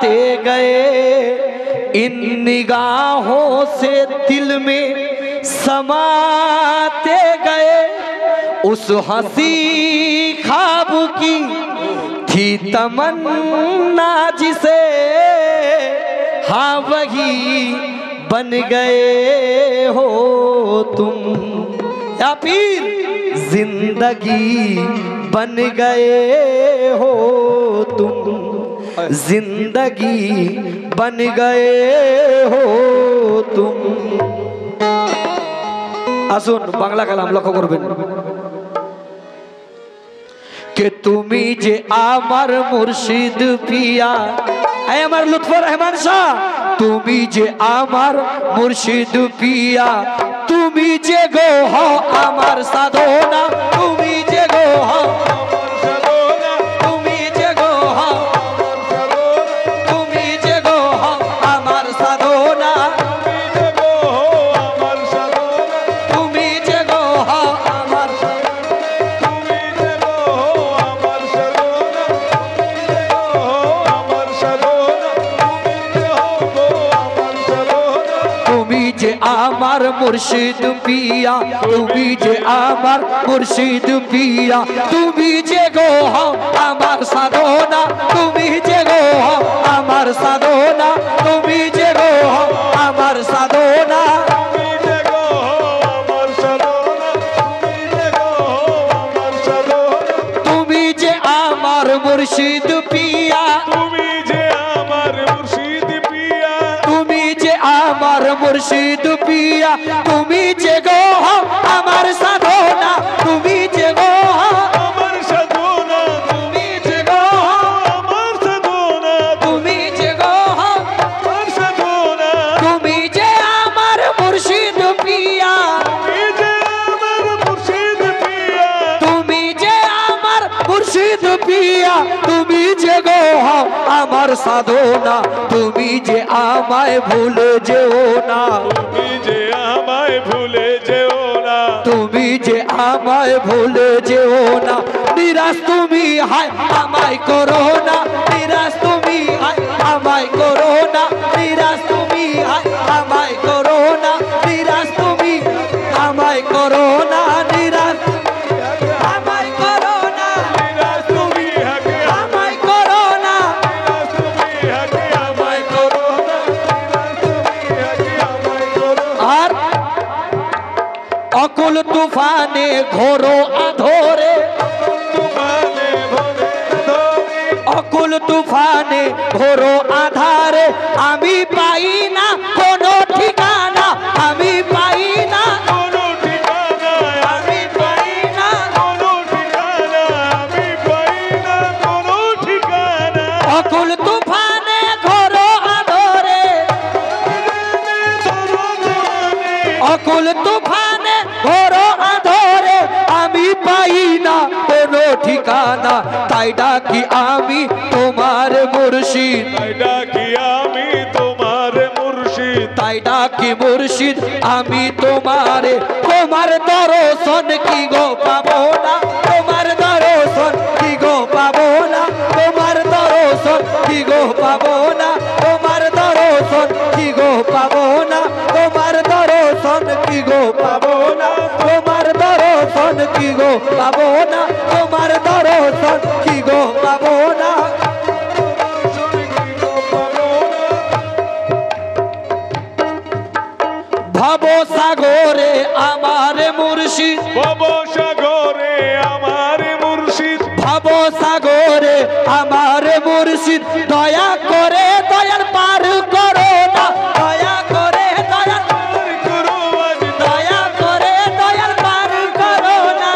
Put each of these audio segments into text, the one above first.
जाते गए, इन निगाहों से दिल में समाते गए। उस हंसी ख्वाब की थी तमन्ना जिसे, हाँ वही बन गए हो तुम। या फिर जिंदगी बन गए हो तुम, जिंदगी बन गए हो तुम। আসুন বাংলা কালাম লক্ষ্য করবেন। কে তুমি যে আমার মুর্শিদ পিয়া, এই আমার লুৎফর রহমান শাহ, তুমি যে আমার মুর্শিদ পিয়া, তুমি যে গো হও আমার সাধনা, তুমি যে গো হও তুমি যে গো হও তুমি যে গো হও আমার সাধনা, তুমি যে গো হও আমার আমার মুর্শিদ পিয়া, তুমি যে আমার মুর্শিদ পিয়া, তুমি যে গো হও আমার সাধনা, তুমি যে গো হও আমার সাধনা, তুমি যে গো হও আমার সাধনা, তুমি যে আমার মুর্শিদ পিয়া, তুমি যে আমার মুর্শিদ পিয়া, তুমি যে আমার মুর্শিদ পিয়া, তুমি যে গো হও আমার সাধনা, তুমি যে গো হও আমার সাধনা, তুমি যে গো হও আমার সাধনা, তুমি যে গো হও আমার সাধনা, তুমি যে আমার মুর্শিদ পিয়া, তুমি যে আমার মুর্শিদ পিয়া, তুমি যে আমার মুর্শিদ পিয়া, তুমি যে গো হও আমার সাধনা, তুমি যে আমায় ভুলে যেও না, তুমি যে আমায় ভুলে যেও না, তুমি যে আমায় ভুলে যেও না, নিরাশ তুমি হায় আমায় করো না, নিরাশ তুমি হায় আমায় করো না, নিরাশ তুমি হায় আমায় করো না, নিরাশ তুমি আমায় করো না, নিরাশ আমায় করো না, নিরাশ তুমি আমায় করো না, নিরাশ তুমি আমায় করো না, আর অকুল তুফানে ঘোরো আধরে, অকুল তুফানে ঘোরো আধারে, আমি পাই না কোনো ঠিকানা, আমি পাই না কোনো ঠিকানা, আমি পাই না কোনো ঠিকানা, আমি পাই না কোনো ঠিকানা। অকুল তুফানে ঘোরো আধরে, অকুল তুফানে ঘোরো আধরে, আমি পাই না কোনো ঠিকানা, তাই ডাকি আমি তোমার মুর্শিদ, তাই ডাকি আমি তোমার মুর্শিদ, তাই ডাকি মুর্শিদ আমি তোমারে, তোমার দর্শন কি গো পাবো না, তোমার দর্শন কি গো পাবো না, তোমার দর্শন কি গো পাবো না, তোমার দর্শন কি গো পাবো না, তোমার দর্শন কি গো পাবো না, তোমার দর্শন কি গো পাবো না, তোমার দর্শন কি গো পাবো না। ভব সাগরে আমার মুর্শিদ, ভব সাগরে আমার মুর্শিদ, ভব সাগরে আমার মুর্শিদ, দয়া করে দয়াল পার করো না, দয়া করে দয়াল পার করো, দয়া করে দয়াল পার করো না,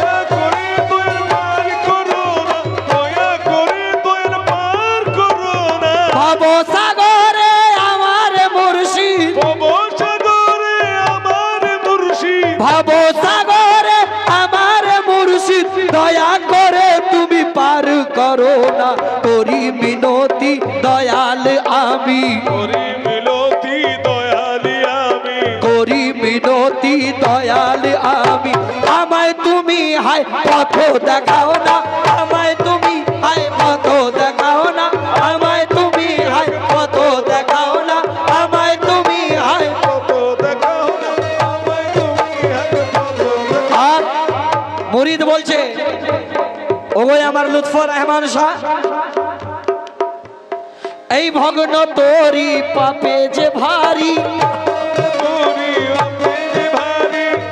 দয়া করে দয়াল পার করো না, দয়া করে দয়াল পার করো না। ভব সাগরে আমার মুর্শিদ, ভব সাগরে আমার মুর্শিদ, ভব সাগরে আমার মুর্শিদ, দয়া করে তুমি পার করো না, করি মিনতি দয়াল আমি, করি মিনতি দয়াল আমি, করি মিনতি দয়াল আমি, আমায় তুমি হায় পথ দেখাও না, আমায় তুমি হায় পথ দেখাও না, আমায় তুমি হায় লুৎফর রহমান শাহ এই ভগ্ন তোরি পাপে যে ভারী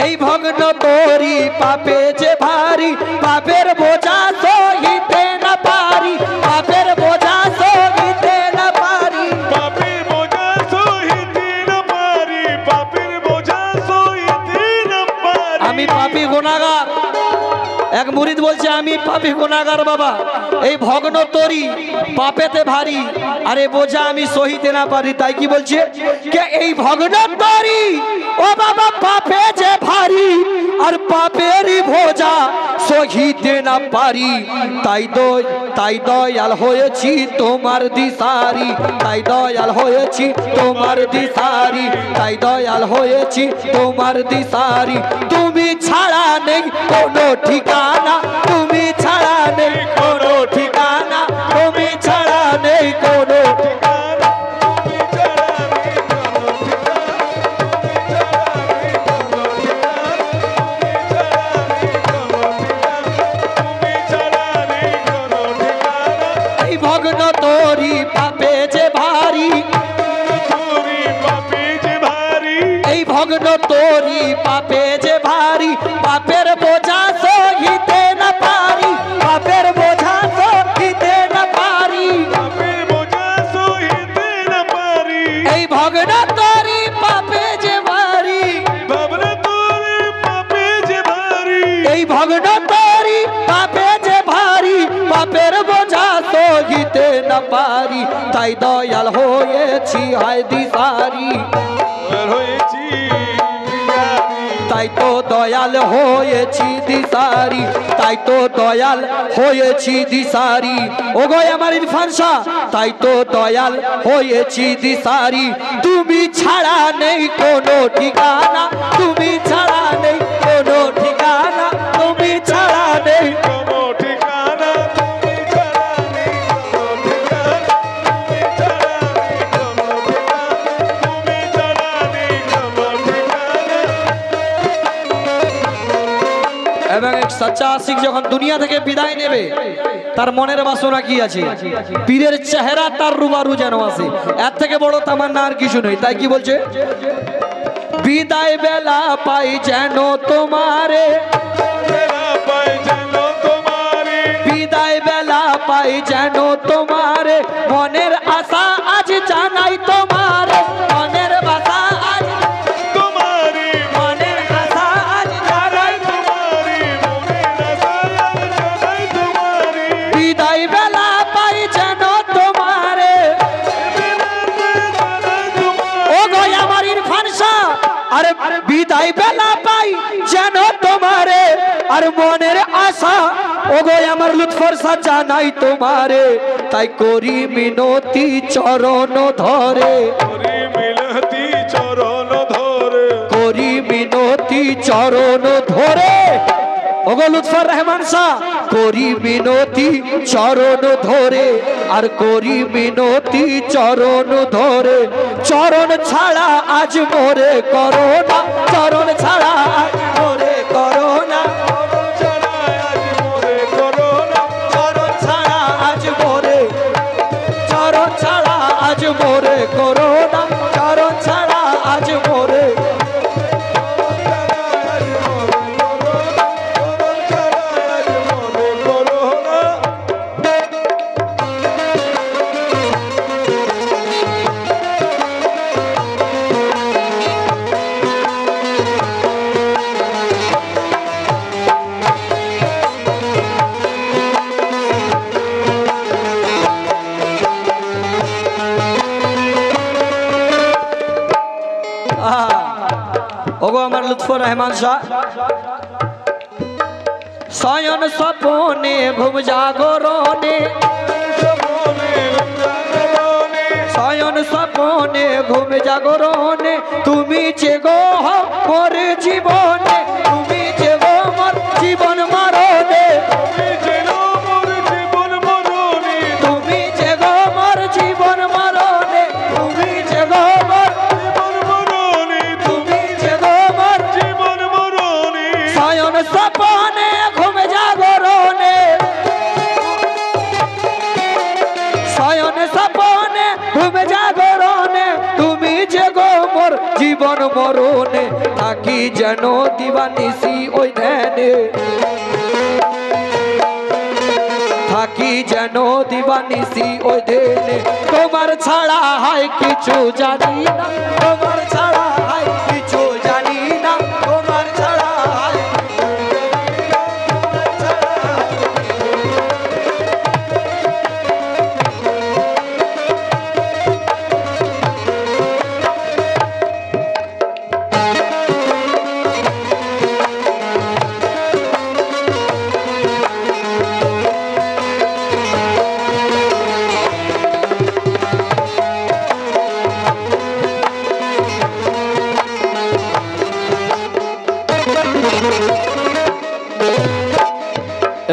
এই ভগ্ন তোরি পাপে যে ভারী পাপের বোঝা সহিতে না পারি পাপের বোঝা সহিতে না পারি পাপের বোঝা সহিতে না পারি পাপের বোঝা সহিতে না পারি আমি পাপী গুনাহগার এক মুরিদ বলছে আমি পাপী গুনাহগার বাবা এই ভগ্ন তোরি পাপেতে ভারী আরে বোঝা আমি সহিতে না পারি তাই কি বলছে কে এই ভগ্ন তোরি ও বাবা পাপে যে ভারী আর পাপেরই বোঝা সহিতে না পারি তাই দয়াল হয়েছি তোমার দিশারি তাই দয়াল হয়েছি তোমার দিশারি তাই দয়াল হয়েছি তোমার দিশারি তুমি ছাড়া নেই কোনো ঠিকানা তুমি ছাড়া নেই কোনো ঠিকানা তুমি ছাড়া নেই কোনো ঠিকানা তুমি ছাড়া নেই কোনো ঠিকানা এই ভগ্ন তোরি পাপে যে ভারী তোরি পাপে যে ভারী এই ভগ্ন তোরি পাপে যে ভারী পাপের বোঝা সহিতে না পারি পাপের বোঝা সহিতে না পারি পাপের বোঝা সহিতে না পারি এই ভগ্ন তোরি পাপে যে ভারী ভাবনা তোরে পাপে যে ভারী এই ভগ্ন তোরি পাপে যে ভারী পাপের বোঝা সহিতে না পারি তাই দয়াল হয়েছি হায় দিশারি হয়েছি তাই তো দয়াল হয়েছি দিশারি তাই তো দয়াল হয়েছি দিশারি ও গো আমার ইরফান শাহ তাই তো দয়াল হয়েছি দিশারি তুমি ছাড়া নেই কোনো ঠিকানা তুমি ছাড়া নেই কোনো ঠিকানা তুমি ছাড়া নেই কোনো ঠিকানা তুমি ছাড়া নেই কোনো ঠিকানা তুমি ছাড়া নেই কোনো ঠিকানা তুমি ছাড়া নেই কোনো ঠিকানা এবং এক সচ্চা আশিক যখন দুনিয়া থেকে বিদায় নেবে তার মনের বাসনা কি আছে পীরের চেহারা তার রুবারু যেন আসে এর থেকে বড় তামান্না আর কিছু নেই তাই কি বলছে বিদায় বেলা পাই যেন তোমারে বেলা পাই যেন তোমারে বিদায় বেলা পাই যেন তোমারে মনের আশা আজ জানাই তোমারে মনের বাসা আজ তোমারে মনের আশা আজ জানাই তোমারে মনের আশা জানাই তোমারে বিদায় বেলা পাই যেন তোমারে ও গো আমার ইরফান শাহ আরে বিদায় বেলা পাই যেন তোমারে আর মনের আশা ও গো আমার লুৎফর শাহ জানাই তোমারে তাই করি মিনতি চরণ ধরে করি মিলতি চরণ ধরে করি মিনতি চরণ ধরে ওগো লুৎফর রহমান শাহ করি মিনতি চরণ ধরে আর করি মিনতি চরণ ধরে চরণ ছাড়া আজ মোরে করো না চরণ ছাড়া আজ মোরে করো না ছাড়া আজ মোরে করোনা চরণ ছাড়া আজ মোরে চরণ ছাড়া আজ মোরে করো না চরণ ছাড়া আজ মোরে ওগো আমার লুৎফর রহমান শাহ শয়ন স্বপনে ঘুম জাগরণে শয়ন স্বপনে ঘুম জাগরণে তুমি যে গো মোর জীবনে তুমি যে গো মোর জীবন মরণে তুমি যে গো মোর জীবন মরণে তুমি যে গো মোর তুমি যে গো মোর শয়ন স্বপনে ঘুম জাগরণে শয়নে স্বপনে ঘুমে জাগরণে তুমি যে গো মোর জীবন মরণে থাকি যেন দিবানিশি ওই ধ্যানে থাকি যেন দিবানিশি ওই ধ্যানে তোমার ছাড়া হয় কিছু জানি না তোমার ছাড়া হয় কিছু জানি না তোমার ছাড়া হয়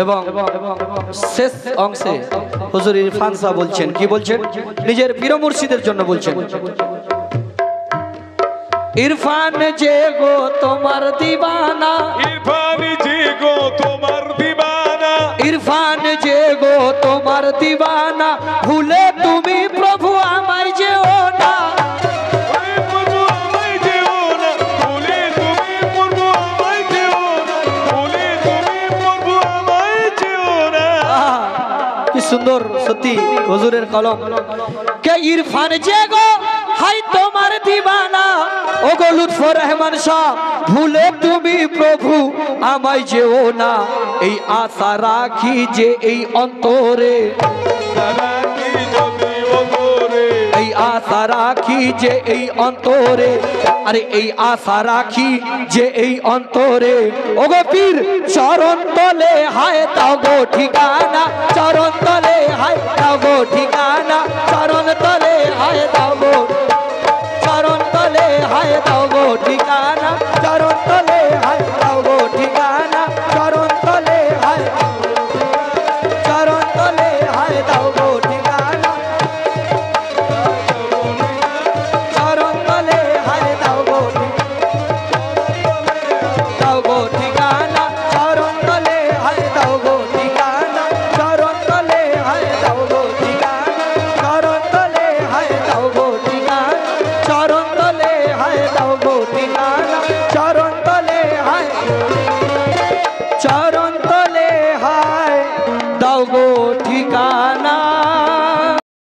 এবং শেষ অংশে হুজুর ইরফান সাহেব বলছেন কি বলছেন নিজের পীর মুর্শিদের জন্য বলছেন ইরফান যে গো তোমার দিবানা ইরফান যে গো তোমার দিবানা ইরফান যে গো তোমার দিবানা ভুলে তুমি প্রভু আমায় যেও না সুন্দর সত্যি হুজুরের কলম কে ইরফান যে গো হাই তোমার দিবানা ও গো লুৎফর রহমান শাহ ভুলে তুমি প্রভু আমায় যেও না এই আশা রাখি যে এই অন্তরে এই আশা রাখি যে এই অন্তরে আরে এই আশা রাখি যে এই অন্তরে ও গো পীর চরণ তলে হায় দাও গো ঠিকানা চরণ তলে হায় দাও গো ঠিকানা চরণ তলে হায় দাও